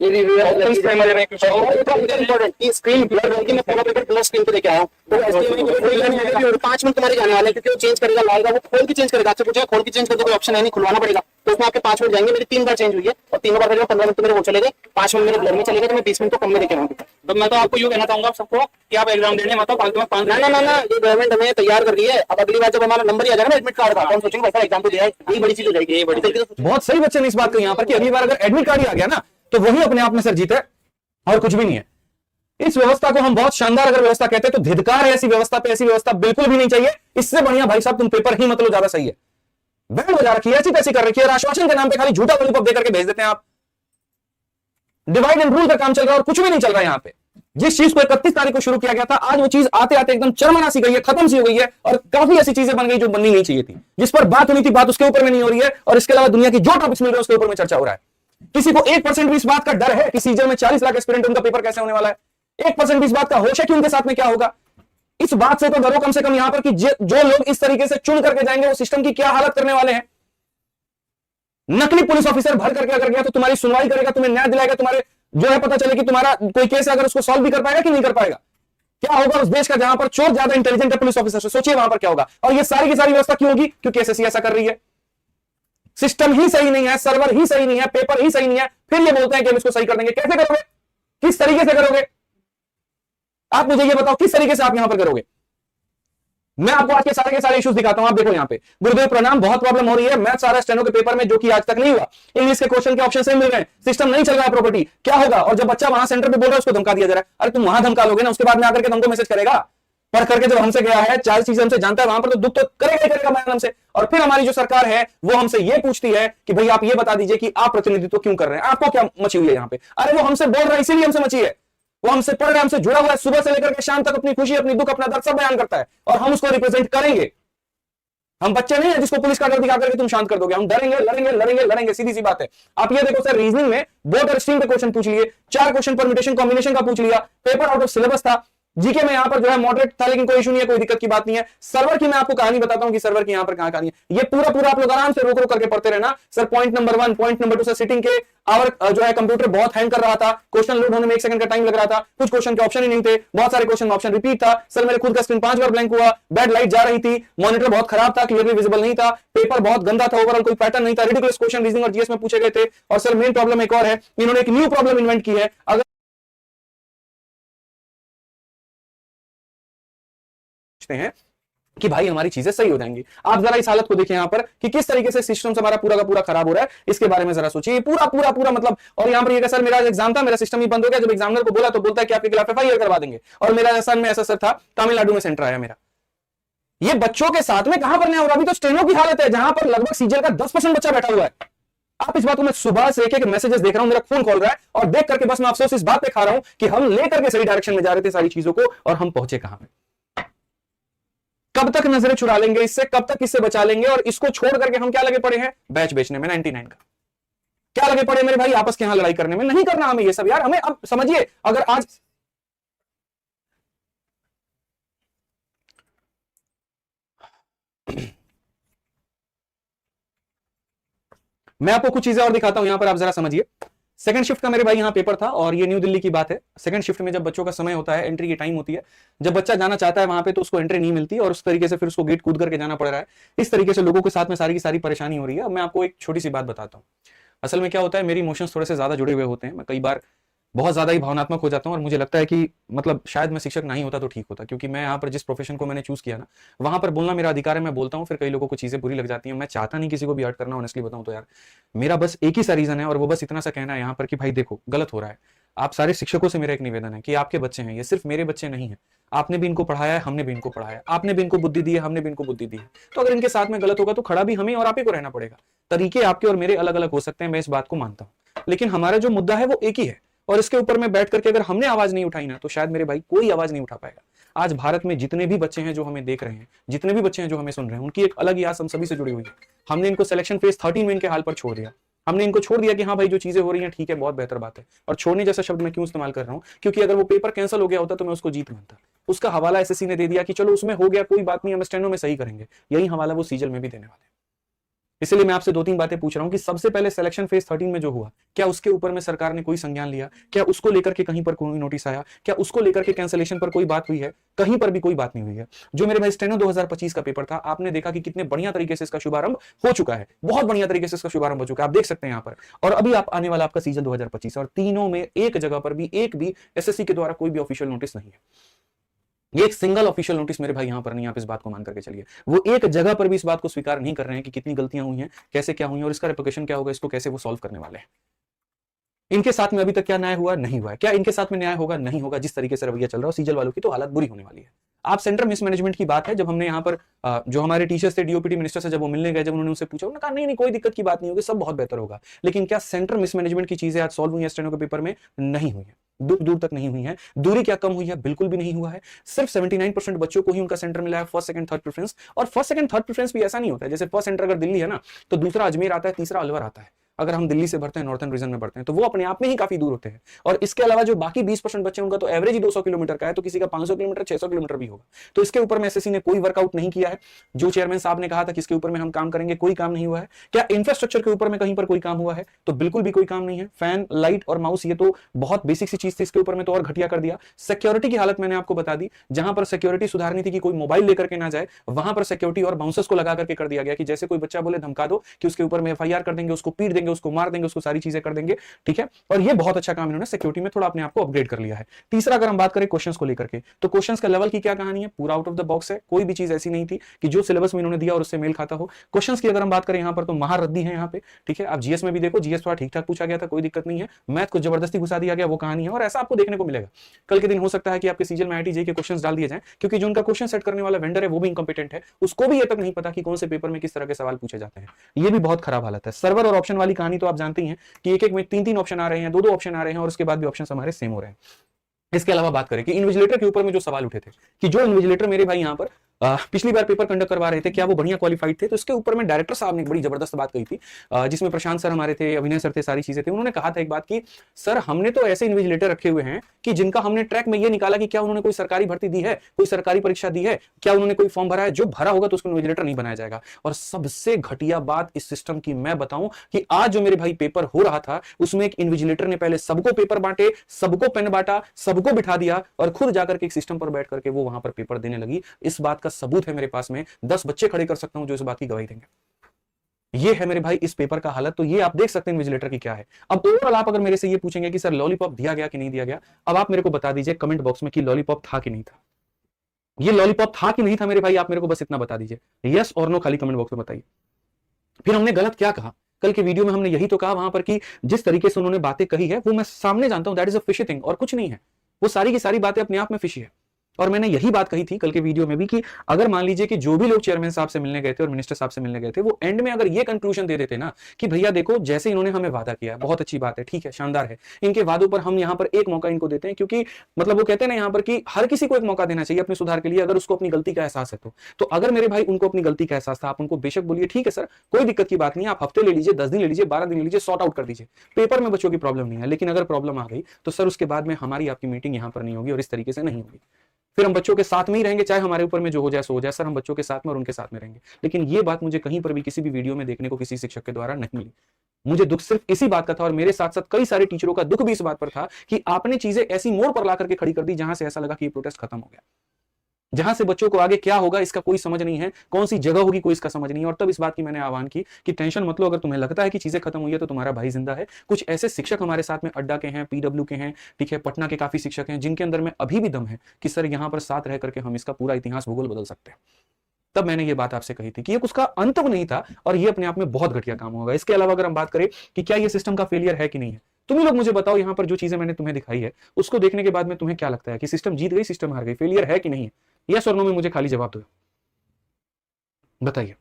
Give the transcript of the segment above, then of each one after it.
ये रिव्यू है ऑप्शंस पे मजे में कुछ इंपॉर्टेंट की स्क्रीन ब्लर होगी, मैं पूरा पेपर प्लस स्क्रीन पे लेके आया हूं। तो एसटीएमआई को कोई नहीं है कि 5 मिनट तुम्हारे जाने वाले हैं, क्योंकि वो चेंज करेगा, लाएगा, वो खोल के चेंज करेगा। आपसे पूछेगा खोल के चेंज कर दो, कोई ऑप्शन है नहीं, खुलवाना पड़ेगा। तो उसमें आपके 5 मिनट जाएंगे। मेरी 3 बार चेंज हुई है और तीनों बार 15 मिनट मेरे वो चले गए, 5 मिनट मेरे ब्लर में चले गए, तो मैं 20 मिनट तो कम में लेके आऊंगा। तो मैं तो आपको यूं कहना चाहूंगा सबको कि आप एग्जाम देने मत आओ, फालतू में 5 ना ना ना, ये गवर्नमेंट हमें तैयार कर रही है। अब अगली बार जब हमारा नंबर ही आ जाएगा ना एडमिट कार्ड का, तो हम सोचेंगे भाई एग्जाम तो दिया है, यही बड़ी चीज हो जाएगी। यही बड़ी चीज। बहुत सही बच्चे ने इस बात को यहाँ पर कि अगली बार अगर एडमिट कार्ड ही आ गया ना तो वही अपने आप में सर जीत है और कुछ भी नहीं है। इस व्यवस्था को हम बहुत शानदार अगर व्यवस्था कहते हैं तो धिक्कार है ऐसी व्यवस्था पे। ऐसी व्यवस्था बिल्कुल भी नहीं चाहिए। इससे बढ़िया भाई साहब तुम पेपर ही मतलब ज्यादा सही है। बैंड बजा रखी है, ऐसी तैसी कर रखी है, आश्वासन के नाम पे खाली झूठा लॉलीपॉप देकर के भेज देते हैं आप। डिवाइड एंड रूल का काम चल रहा है और कुछ भी नहीं चल रहा है यहाँ पे। जिस चीज को 31 तारीख को शुरू किया गया था, आज वो चीज आते आते एकदम चरमरा सी गई है, खत्म सी हो गई है और काफी ऐसी चीजें बन गई जो बननी नहीं चाहिए थी। जिस पर बात होनी थी बात उसके ऊपर में नहीं हो रही है और इसके अलावा दुनिया की जो टॉपिक्स मिल रहे हैं उसके ऊपर में चर्चा हो रहा है। किसी को 1% भी इस बात का डर है कि सीजन में 40 लाख एस्पिरेंट उनका पेपर कैसे होने वाला है? 1% भी इस बात का होश है कि उनके साथ में क्या होगा? इस बात से तो डरो कम से कम यहां पर कि जो लोग इस तरीके से चुन करके जाएंगे वो सिस्टम की क्या हालत करने वाले हैं। नकली पुलिस ऑफिसर भर करके अगर गया तो तुम्हारी सुनवाई करेगा, तुम्हें न्याय दिलाएगा, तुम्हारे जो है पता चले कि तुम्हारा कोई केस है, अगर उसको सॉल्व भी कर पाएगा कि नहीं कर पाएगा। क्या होगा उस देश का जहां पर चोर ज्यादा इंटेलिजेंट है पुलिस ऑफिसर से? सोचिए वहां पर क्या होगा। और ये सारी की सारी व्यवस्था क्यों होगी? क्योंकि एसएससी ऐसा कर रही है। सिस्टम ही सही नहीं है, सर्वर ही सही नहीं है, पेपर ही सही नहीं है, फिर ये बोलते हैं कि हम इसको सही कर देंगे। कैसे करोगे? किस तरीके से करोगे? आप मुझे ये बताओ किस तरीके से आप यहां पर करोगे? मैं आपको आज के सारे इश्यूज दिखाता हूं। आप देखो यहां पे गुरुदेव प्रणाम, बहुत प्रॉब्लम हो रही है मैथ सारा स्टेनो के पेपर में जो कि आज तक नहीं हुआ। इंग्लिश के क्वेश्चन के ऑप्शन से मिल रहे हैं, सिस्टम नहीं चल रहा है प्रॉपर्टी, क्या होगा? और जब बच्चा वहां सेंटर पे बोल रहा है उसको धमका दिया जा रहा है। अरे तुम वहां धमका लोगे ना, उसके बाद में आकर के तुमको मैसेज करेगा। पढ़ करके जब हमसे गया है, 4 चीजें हमसे जानता है, वहां पर तो दुख तो करेगा ही करेगा मैडम हमसे। और फिर हमारी जो सरकार है वो हमसे ये पूछती है कि भाई आप ये बता दीजिए कि आप प्रतिनिधित्व क्यों कर रहे हैं, आपको क्या मची हुई है यहाँ पे? अरे वो हमसे बोल रहा है इसीलिए हमसे मची है, वो हमसे पढ़ रहा है, हमसे जुड़ा हुआ है, सुबह से लेकर के शाम तक अपनी खुशी, अपनी दुख, अपना दर्द सब बयान करता है और हम उसको रिप्रेजेंट करेंगे। हम बच्चे नहीं है जिसको पुलिस का डर दिखा करके तुम शांत कर दोगे। हम डरेंगे, लड़ेंगे लड़ेंगे लड़ेंगे, सीधी सी बात है। आप ये देखो सर, रीजनिंग में बोर्ड और स्ट्रीम पे क्वेश्चन पूछ लिए, 4 क्वेश्चन परम्यूटेशन कॉम्बिनेशन का पूछ लिया, पेपर आउट ऑफ सिलेबस था। जीके में यहां पर जो है मॉडरेट था, लेकिन कोई इशू नहीं है, कोई दिक्कत की बात नहीं है। सर्वर की मैं आपको कहानी बताता हूं कि सर्वर की यहां पर कहां कहानी है। ये पूरा आप लोग आराम से रोक करके पढ़ते रहना। Sir point number 1, point number 2 sir sitting के आवर जो है कंप्यूटर बहुत हैंग कर रहा था, क्वेश्चन लोड होने में 1 सेकंड का टाइम लग रहा था, कुछ क्वेश्चन के ऑप्शन ही नहीं थे, बहुत सारे क्वेश्चन में ऑप्शन रिपीट था। सर मेरे खुद का स्क्रीन 5 बार ब्लैंक हुआ, बैड लाइट जा रही थी, मॉनिटर बहुत खराब था, क्लियरली विजिबल नहीं था, पेपर बहुत गंदा था, ओवरऑल कोई पैटर्न नहीं था, रिडिकुलस क्वेश्चन रीजनिंग और जीएस में पूछे गए थे। और सर मेन प्रॉब्लम एक और है, इन्होंने एक न्यू प्रॉब्लम इन्वेंट की है। अगर हैं कि भाई हमारी चीजें सही हो जाएंगी। आप जरा इस हालत को देखिए यहां पर कि किस तरीके से सिस्टम हमारा पूरा का पूरा खराब हो रहा है, इसके बारे में जरा सोचिए। पूरा मतलब, और यहां पर ये सर मेरा एग्जाम था, मेरा सिस्टम ही बंद हो गया। जब एग्जामिनर को बोला तो बोलता है कि आपके खिलाफ एफआईआर करवा देंगे। और मेरा एहसान में ऐसा सर था, तमिलनाडु में सेंटर आया मेरा। ये बच्चों के साथ में कहां पर नहीं हो रहा? अभी तो स्टेनो की हालत है जहां पर लगभग सीजल का 10% बच्चा बैठा हुआ है। आप इस बात को, मैं सुबह से एक मैसेजेस देख रहा हूं, मेरा खून खोल रहा है और देख करके बस मैं अफसोस इस बात पे खा रहा हूं कि हम लेकर के सही डायरेक्शन में जा रहे थे सारी चीजों को और हम पहुंचे कहां पे। कब तक नजरें चुरा लेंगे इससे, कब तक इससे बचा लेंगे? और इसको छोड़ करके हम क्या लगे पड़े हैं? बैच बेचने में 99 का। क्या लगे पड़े मेरे भाई? आपस के यहां लड़ाई करने में। नहीं करना हमें ये सब यार। हमें अब समझिए, अगर आज मैं आपको कुछ चीजें और दिखाता हूं यहां पर, आप जरा समझिए। सेकंड शिफ्ट का मेरे भाई यहाँ पेपर था और ये न्यू दिल्ली की बात है। सेकंड शिफ्ट में जब बच्चों का समय होता है, एंट्री की टाइम होती है, जब बच्चा जाना चाहता है वहां पे तो उसको एंट्री नहीं मिलती और उस तरीके से फिर उसको गेट कूद करके जाना पड़ रहा है। इस तरीके से लोगों के साथ में सारी की सारी परेशानी हो रही है। अब मैं आपको एक छोटी सी बात बताता हूँ। असल में क्या होता है, मेरी इमोशंस थोड़े से ज्यादा जुड़े हुए होते हैं। मैं कई बार बहुत ज्यादा ही भावनात्मक हो जाता हूं और मुझे लगता है कि मतलब शायद मैं शिक्षक नहीं होता तो ठीक होता, क्योंकि मैं यहाँ पर जिस प्रोफेशन को मैंने चूज किया ना, वहां पर बोलना मेरा अधिकार है, मैं बोलता हूँ। फिर कई लोगों को चीजें बुरी लग जाती हैं। मैं चाहता नहीं किसी को भी हर्ट करना, ऑनेस्टली बताऊं तो यार। मेरा बस एक ही सा रीजन है और वो बस इतना सा कहना है यहाँ पर कि भाई देखो गलत हो रहा है। आप सारे शिक्षकों से मेरा एक निवेदन है कि आपके बच्चे हैं, ये सिर्फ मेरे बच्चे नहीं है। आपने भी इनको पढ़ाया है, हमने भी इनको पढ़ाया है, आपने भी इनको बुद्धि दी है, हमने भी इनको बुद्धि दी है। तो अगर इनके साथ में गलत होगा तो खड़ा भी हमें और आप ही को रहना पड़ेगा। तरीके आपके और मेरे अलग अलग हो सकते हैं, मैं इस बात को मानता हूं, लेकिन हमारा जो मुद्दा है वो एक ही है। और इसके ऊपर में बैठ करके अगर हमने आवाज नहीं उठाई ना तो शायद मेरे भाई कोई आवाज नहीं उठा पाएगा। आज भारत में जितने भी बच्चे हैं जो हमें देख रहे हैं, जितने भी बच्चे हैं जो हमें सुन रहे हैं, उनकी एक अलग ही आस हम सभी से जुड़ी हुई है। हमने इनको सिलेक्शन फेज 13 में इनके हाल पर छोड़ दिया। हमने इनको छोड़ दिया कि हाँ भाई जो चीजें हो रही हैं ठीक है, बहुत बेहतर बात है। और छोड़ने जैसा शब्द मैं क्यों इस्तेमाल कर रहा हूँ, क्योंकि अगर वो पेपर कैंसिल हो गया होता तो मैं उसको जीत मानता। उसका हवाला एसएससी ने दे दिया कि चलो उसमें हो गया, कोई बात नहीं, हम स्टेनो में सही करेंगे। यही हवाला वो सीजल में भी देने वाले। इसलिए मैं आपसे 2-3 बातें पूछ रहा हूं कि सबसे पहले सिलेक्शन फेज 13 में जो हुआ, क्या उसके ऊपर में सरकार ने कोई संज्ञान लिया? क्या उसको लेकर के कहीं पर कोई नोटिस आया? क्या उसको लेकर के कैंसिलेशन पर कोई बात हुई है? कहीं पर भी कोई बात नहीं हुई है। जो मेरे भाई स्टेनो 2025 का पेपर था, आपने देखा कि कितने बढ़िया तरीके से इसका शुभारंभ हो चुका है, बहुत बढ़िया तरीके से इसका शुभारंभ हो चुका है, आप देख सकते हैं यहां पर। और अभी आप आने वाला आपका सीजन 2025 और तीनों में एक जगह पर भी एक भी एसएससी के द्वारा कोई भी ऑफिशियल नोटिस नहीं है। ये एक सिंगल ऑफिशियल नोटिस मेरे भाई यहां पर नहीं, आप इस बात को मान करके चलिए। वो एक जगह पर भी इस बात को स्वीकार नहीं कर रहे हैं कि कितनी गलतियां हुई हैं, कैसे क्या हुई हैं और इसका रेप्लिकेशन क्या होगा, इसको कैसे वो सॉल्व करने वाले हैं। इनके साथ में अभी तक क्या न्याय हुआ? नहीं हुआ है। क्या इनके साथ में न्याय होगा? नहीं होगा। जिस तरीके से रवैया चल रहा है सीजल वालों की तो हालत बुरी होने वाली है। आप सेंटर मिसमैनेजमेंट की बात है, जब हमने यहाँ पर जो हमारे टीचर्स थे डीओपीटी मिनिस्टर से जब वो मिलने गए, जब उन्होंने उनसे पूछा, उन्होंने कहा नहीं कोई दिक्कत की बात नहीं होगी, सब बहुत बेहतर होगा। लेकिन क्या सेंटर मिसमैनेजमेंट की चीजें आज सॉल्व हुई है स्टेनो के पेपर में? नहीं हुई है, दूर दूर तक नहीं हुई है। दूरी क्या कम हुई है? बिल्कुल भी नहीं हुआ है। सिर्फ 79% बच्चों को ही उनका सेंटर मिला है, फर्स्ट सेकंड थर्ड प्रेफरेंस। और फर्स्ट सेकंड थर्ड प्रेफरेंस भी ऐसा नहीं होता है जैसे फर्स्ट सेंटर अगर दिल्ली है ना तो दूसरा अजमेर आता है, तीसरा अलवर आता है। अगर हम दिल्ली से भरते हैं, नॉर्थन रीजन में भरते हैं, तो वो अपने आप में ही काफी दूर होते हैं। और इसके अलावा जो बाकी 20% बच्चे उनका तो एवरेज ही 200 किलोमीटर का है, तो किसी का 500 किलोमीटर 600 किलोमीटर भी होगा। तो इसके ऊपर में एसएससी ने कोई वर्कआउट नहीं किया है। जो चेयरमैन साहब ने कहा था कि इसके ऊपर में हम काम करेंगे, कोई काम नहीं हुआ है। क्या इंफ्रास्ट्रक्चर के ऊपर में कहीं पर कोई काम हुआ है? तो बिल्कुल भी कोई काम नहीं है। फैन, लाइट और माउस ये तो बहुत बेसिक सी चीज थी, इसके ऊपर में तो और घटिया कर दिया। सिक्योरिटी की हालत मैंने आपको बता दी, जहां पर सिक्योरिटी सुधारनी थी कि कोई मोबाइल लेकर के ना जाए, वहां पर सिक्योरिटी और बाउंसर्स को लगा करके कर दिया गया कि जैसे कोई बच्चा बोले धमका दो कि उसके ऊपर में एफआईआर कर देंगे, उसको पीट देंगे, उसको मार देंगे, उसको सारी चीजें कर देंगे। ठीक है, और ये बहुत अच्छा काम इन्होंने सिक्योरिटी में थोड़ा अपने आप को अपग्रेड कर लिया है। तीसरा, अगर हम बात करें क्वेश्चंस को लेकर के, तो क्वेश्चंस का लेवल की क्या कहानी है? पूरा आउट ऑफ द बॉक्स है। कोई भी चीज ऐसी नहीं थी कि जो सिलेबस में इन्होंने दिया और उससे मेल खाता हो। क्वेश्चंस की अगर हम बात करें यहां पर तो महारद्दी है यहां पे। ठीक है, आप जीएस में भी देखो, जीएस थोड़ा ठीक ठाक पूछा गया था, कोई दिक्कत नहीं है। मैथ को जबरदस्ती घुसा दिया गया, वो कहानी है। और ऐसा आपको देखने को मिलेगा। कल के दिन हो सकता है कि आपके सीजल में आईआईटी के क्वेश्चंस डाल दिए जाएं, क्योंकि जो उनका क्वेश्चन सेट करने वाला वेंडर है वो भी इनकॉम्पिटेंट है, उसको भी ये तक नहीं पता कि कौन से पेपर में किस तरह के सवाल पूछे जाते हैं। ये भी बहुत खराब हालत है। सर्वर और ऑप्शन वाली कहानी तो आप जानते ही हैं कि एक एक में 3-3 ऑप्शन आ रहे हैं, 2-2 ऑप्शन आ रहे हैं और उसके बाद भी ऑप्शन हमारे सेम हो रहे हैं। इसके अलावा बात करें कि इन्विजिलेटर के ऊपर में जो सवाल उठे थे कि जो इन्विजिलेटर मेरे भाई यहाँ पर पिछली बार पेपर कंडक्ट करवा रहे थे, क्या वो बढ़िया क्वालिफाइड थे? तो इसके ऊपर में डायरेक्टर साहब ने एक बड़ी जबरदस्त बात कही थी, जिसमें प्रशांत सर हमारे थे, अभिनय सर थे, सारी चीजें थे। उन्होंने कहा था एक बात कि सर हमने तो ऐसे इन्विजिलेटर रखे हुए हैं कि जिनका हमने ट्रैक में ये निकाला कि क्या उन्होंने कोई सरकारी भर्ती दी है, कोई सरकारी परीक्षा दी है, क्या उन्होंने कोई फॉर्म भरा है, जो भरा होगा तो उसको इन्विजिलेटर नहीं बनाया जाएगा। और सबसे घटिया बात इस सिस्टम की मैं बताऊं कि आज जो मेरे भाई पेपर हो रहा था उसमें एक इन्विजिलेटर ने पहले सबको पेपर बांटे, सबको पेन बांटा, सबको बिठा दिया और खुद जाकर के एक सिस्टम पर बैठ करके वो वहां पर पेपर देने लगी। इस बात का सबूत है मेरे पास में, 10 बच्चे खड़े कर सकता हूं जो इस बात की गवाही देंगे। ये है मेरे भाई इस पेपर का हालत। तो ये आप देख सकते हैं इन्विजिलेटर की क्या है। अब ओवरऑल आप अगर मेरे से ये पूछेंगे कि सर लॉलीपॉप दिया गया कि नहीं दिया गया, अब आप मेरे को बता दीजिए कमेंट बॉक्स में कि लॉलीपॉप था कि नहीं था। ये लॉलीपॉप था कि नहीं था मेरे भाई, आप मेरे को बस इतना बता दीजिए, यस और नो खाली कमेंट बॉक्स में बताइए। फिर हमने गलत क्या कहा? कल के वीडियो में हमने यही तो कहा वहां पर कि जिस तरीके से उन्होंने बातें कही है वो मैं सामने जानता हूं, that is a fishy thing और कुछ नहीं है। वो सारी की सारी बातें अपने आप में फिशी है। और मैंने यही बात कही थी कल के वीडियो में भी कि अगर मान लीजिए कि जो भी लोग चेयरमैन साहब से मिलने गए थे और मिनिस्टर साहब से मिलने गए थे, वो एंड में अगर ये कंक्लूजन दे देते ना कि भैया देखो जैसे इन्होंने हमें वादा किया है, बहुत अच्छी बात है, ठीक है, शानदार है, इनके वादों पर हम यहाँ पर एक मौका इनको देते हैं, क्योंकि मतलब वो कहते हैं ना यहाँ पर कि हर किसी को एक मौका देना चाहिए अपने सुधार के लिए, अगर उसको अपनी गलती का एहसास है तो अगर मेरे भाई उनको अपनी गलती का एहसास था, आप उनको बेशक बोलिए ठीक है सर कोई दिक्कत की बात नहीं है, आप हफ्ते ले लीजिए, 10 दिन ले लीजिए, 12 दिन ले लीजिए, सॉर्ट आउट कर दीजिए, पेपर में बच्चों की प्रॉब्लम नहीं है। लेकिन अगर प्रॉब्लम आ गई तो सर उसके बाद में हमारी आपकी मीटिंग यहाँ पर नहीं होगी और इस तरीके से नहीं होगी। फिर हम बच्चों के साथ में ही रहेंगे, चाहे हमारे ऊपर में जो हो जाए सो हो जाए, सर हम बच्चों के साथ में और उनके साथ में रहेंगे। लेकिन ये बात मुझे कहीं पर भी किसी भी वीडियो में देखने को किसी शिक्षक के द्वारा नहीं मिली। मुझे दुख सिर्फ इसी बात का था और मेरे साथ साथ कई सारे टीचरों का दुख भी इस बात पर था कि आपने चीजें ऐसी मोड़ पर ला करके खड़ी कर दी जहां से ऐसा लगा कि ये प्रोटेस्ट खत्म हो गया, जहां से बच्चों को आगे क्या होगा इसका कोई समझ नहीं है, कौन सी जगह होगी कोई इसका समझ नहीं है। और तब इस बात की मैंने आह्वान की कि टेंशन मत लो, अगर तुम्हें लगता है कि चीजें खत्म हुई है तो तुम्हारा भाई जिंदा है। कुछ ऐसे शिक्षक हमारे साथ में अड्डा के हैं, पीडब्ल्यू के हैं, ठीक है, पटना के काफी शिक्षक हैं जिनके अंदर में अभी भी दम है कि सर यहां पर साथ रह करके हम इसका पूरा इतिहास भूगोल बदल सकते हैं। तब मैंने ये बात आपसे कही थी कि ये उसका अंत नहीं था और ये अपने आप में बहुत घटिया काम होगा। इसके अलावा अगर हम बात करें कि क्या ये सिस्टम का फेलियर है कि नहीं है, तुम लोग मुझे बताओ यहाँ पर जो चीजें मैंने तुम्हें दिखाई है उसको देखने के बाद में तुम्हें क्या लगता है कि सिस्टम जीत गई, सिस्टम हार गई, फेलियर है कि नहीं है? यस और नो में मुझे खाली जवाब दो, बताइए।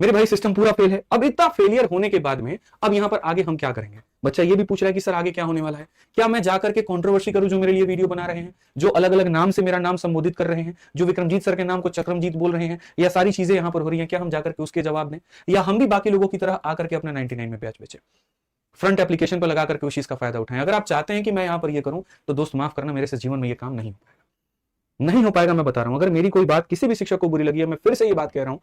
मेरे भाई सिस्टम पूरा फेल है। अब इतना फेलियर होने के बाद में अब यहां पर आगे हम क्या करेंगे? बच्चा ये भी पूछ रहा है कि सर आगे क्या होने वाला है, क्या मैं जाकर के कंट्रोवर्सी करूं जो मेरे लिए वीडियो बना रहे हैं, जो अलग अलग नाम से मेरा नाम संबोधित कर रहे हैं, जो विक्रमजीत सर के नाम को चक्रमजीत बोल रहे हैं, या सारी चीजें यहां पर हो रही हैं, क्या हम जाकर के उसके जवाब दें, या हम भी बाकी लोगों की तरह आकर के अपना 99 में बैच बेचे, फ्रंट एप्लीकेशन पर लगा करके उस चीज का फायदा उठाएं? अगर आप चाहते हैं कि मैं यहां पर ये करूं तो दोस्त माफ करना, मेरे से जीवन में ये काम नहीं हो पाएगा, नहीं हो पाएगा। मैं बता रहा हूं, अगर मेरी कोई बात किसी भी शिक्षक को बुरी लगी है, मैं फिर से ये बात कह रहा हूं,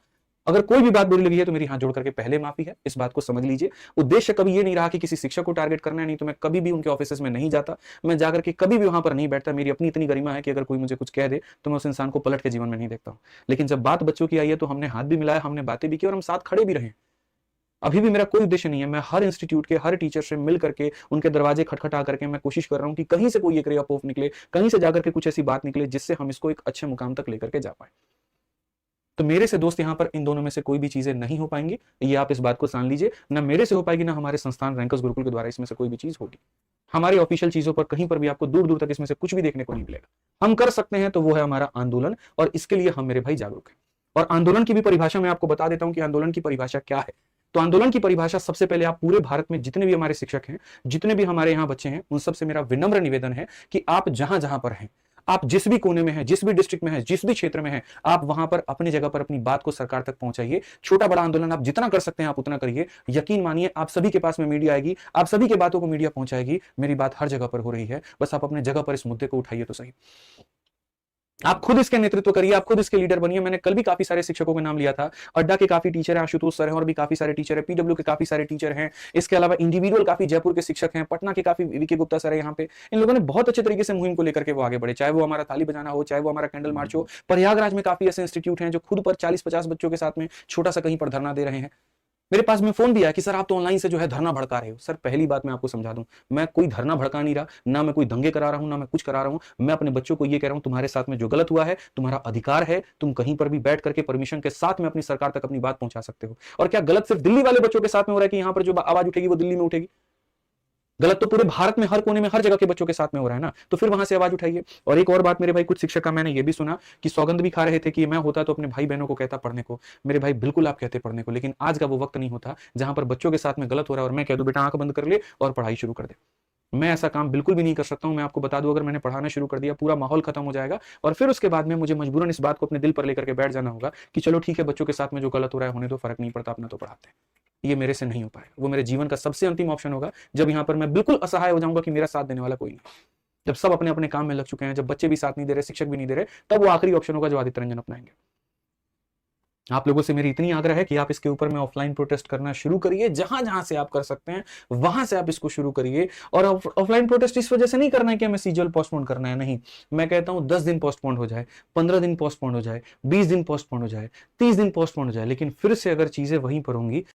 अगर कोई भी बात बुरी लगी है तो मेरी हाथ जोड़ करके पहले माफी है, इस बात को समझ लीजिए। उद्देश्य कभी ये नहीं रहा कि किसी शिक्षक को टारगेट करना है, नहीं तो मैं कभी भी उनके ऑफिस में नहीं जाता, मैं जाकर के कभी भी वहां पर नहीं बैठता। मेरी अपनी इतनी गरिमा है कि अगर कोई मुझे कुछ कह दे तो मैं उस इंसान को पलट के जीवन में नहीं देखता हूं। लेकिन जब बात बच्चों की आई है तो हमने हाथ भी मिलाया, हमने बातें भी की और हम साथ खड़े भी रहे। अभी भी मेरा कोई उद्देश्य नहीं है, मैं हर इंस्टीट्यूट के हर टीचर से मिल करके उनके दरवाजे खटखटा करके मैं कोशिश कर रहा हूं कि कहीं से कोई एक रे ऑफ निकले, कहीं से जाकर के कुछ ऐसी बात निकले जिससे हम इसको एक अच्छे मुकाम तक लेकर के जा पाए। तो मेरे से दोस्त यहां पर इन दोनों में से कोई भी चीजें नहीं हो पाएंगी, ये आप इस बात को जान लीजिए। ना मेरे से हो पाएगी, ना हमारे संस्थान रैंकर्स गुरुकुल के द्वारा इसमें से कोई भी चीज होगी। हमारी ऑफिशियल चीजों पर कहीं पर भी आपको दूर दूर तक इसमें से कुछ भी देखने को नहीं मिलेगा। हम कर सकते हैं तो वो है हमारा आंदोलन, और इसके लिए हम मेरे भाई जागरूक हैं। और आंदोलन की भी परिभाषा मैं आपको बता देता हूं कि आंदोलन की परिभाषा क्या है। तो आंदोलन की परिभाषा सबसे पहले आप पूरे भारत में जितने भी हमारे शिक्षक हैं, जितने भी हमारे यहाँ बच्चे हैं, उन सबसे मेरा विनम्र निवेदन है कि आप जहां जहां पर हैं, आप जिस भी कोने में हैं, जिस भी डिस्ट्रिक्ट में हैं, जिस भी क्षेत्र में हैं, आप वहां पर अपनी जगह पर अपनी बात को सरकार तक पहुंचाइए। छोटा बड़ा आंदोलन आप जितना कर सकते हैं आप उतना करिए। यकीन मानिए आप सभी के पास में मीडिया आएगी, आप सभी के बातों को मीडिया पहुंचाएगी। मेरी बात हर जगह पर हो रही है, बस आप अपने जगह पर इस मुद्दे को उठाइए तो सही। आप खुद इसके नेतृत्व करिए, आप खुद इसके लीडर बनिए। मैंने कल भी काफी सारे शिक्षकों का नाम लिया था। अड्डा के काफी टीचर हैं, आशुतोष सर हैं, और भी काफी सारे टीचर हैं, पीडब्ल्यू के काफी सारे टीचर हैं। इसके अलावा इंडिविजुअल काफी जयपुर के शिक्षक हैं, पटना के काफी वीके गुप्ता सर है। यहाँ पे इन लोगों ने बहुत अच्छे तरीके से मुहिम को लेकर के वो आगे बढ़े, चाहे वो हमारा थाली बजाना हो, चाहे वो हमारा कैंडल मार्च हो। प्रयागराज में काफी ऐसे इंस्टीट्यूट हैं जो खुद पर 40-50 बच्चों के साथ में छोटा सा कहीं पर धरना दे रहे हैं। मेरे पास में फोन भी आया कि सर आप तो ऑनलाइन से जो है धरना भड़का रहे हो। सर पहली बात मैं आपको समझा दूं, मैं कोई धरना भड़का नहीं रहा, ना मैं कोई दंगे करा रहा हूं, ना मैं कुछ करा रहा हूं। मैं अपने बच्चों को ये कह रहा हूं, तुम्हारे साथ में जो गलत हुआ है, तुम्हारा अधिकार है, तुम कहीं पर भी बैठ करके परमिशन के साथ में अपनी सरकार तक अपनी बात पहुंचा सकते हो। और क्या गलत सिर्फ दिल्ली वाले बच्चों के साथ में हो रहा है कि यहां पर जो आवाज उठेगी वो दिल्ली में उठेगी? गलत तो पूरे भारत में हर कोने में हर जगह के बच्चों के साथ में हो रहा है ना। तो फिर वहां से आवाज उठाइए। और एक और बात मेरे भाई, कुछ शिक्षक का मैंने ये भी सुना कि सौगंध भी खा रहे थे कि मैं होता तो अपने भाई बहनों को कहता पढ़ने को। मेरे भाई बिल्कुल आप कहते पढ़ने को, लेकिन आज का वो वक्त नहीं होता जहां पर बच्चों के साथ में गलत हो रहा है और मैं कह दूं बेटा आंख बंद कर ले और पढ़ाई शुरू कर दे। मैं ऐसा काम बिल्कुल भी नहीं कर सकता हूं। मैं आपको बता दूं, अगर मैंने पढ़ाना शुरू कर दिया पूरा माहौल खत्म हो जाएगा, और फिर उसके बाद में मुझे मजबूरन इस बात को अपने दिल पर लेकर के बैठ जाना होगा कि चलो ठीक है, बच्चों के साथ में जो गलत हो रहा है होने दो, फर्क नहीं पड़ता, अपना तो पढ़ाते हैं। ये मेरे से नहीं हो पाएगा। वो मेरे जीवन का सबसे अंतिम ऑप्शन होगा जब यहां पर मैं बिल्कुल असहाय हो जाऊंगा कि मेरा साथ देने वाला कोई नहीं। जब सब अपने अपने काम में लग चुके हैं, जब बच्चे भी साथ नहीं दे रहे, शिक्षक भी नहीं दे रहे, तब वो आखिरी ऑप्शन होगा जो आदित्य रंजन अपनाएंगे। आप लोगों से मेरी इतनी आग्रह है कि आप इसके ऊपर में ऑफलाइन प्रोटेस्ट करना शुरू करिए। जहां जहां से आप कर सकते हैं वहां से आप इसको शुरू करिए। और ऑफलाइन प्रोटेस्ट इस वजह से नहीं करना है कि हमें सीजीएल पोस्टपोन करना है, नहीं। मैं कहता हूं 10 दिन पोस्टपोन हो जाए, 15 दिन पोस्टपोन हो जाए, 20 दिन पोस्टपोन हो जाए, 30 दिन पोस्टपोन हो जाए, लेकिन फिर से अगर चीजें वहीं पर होंगी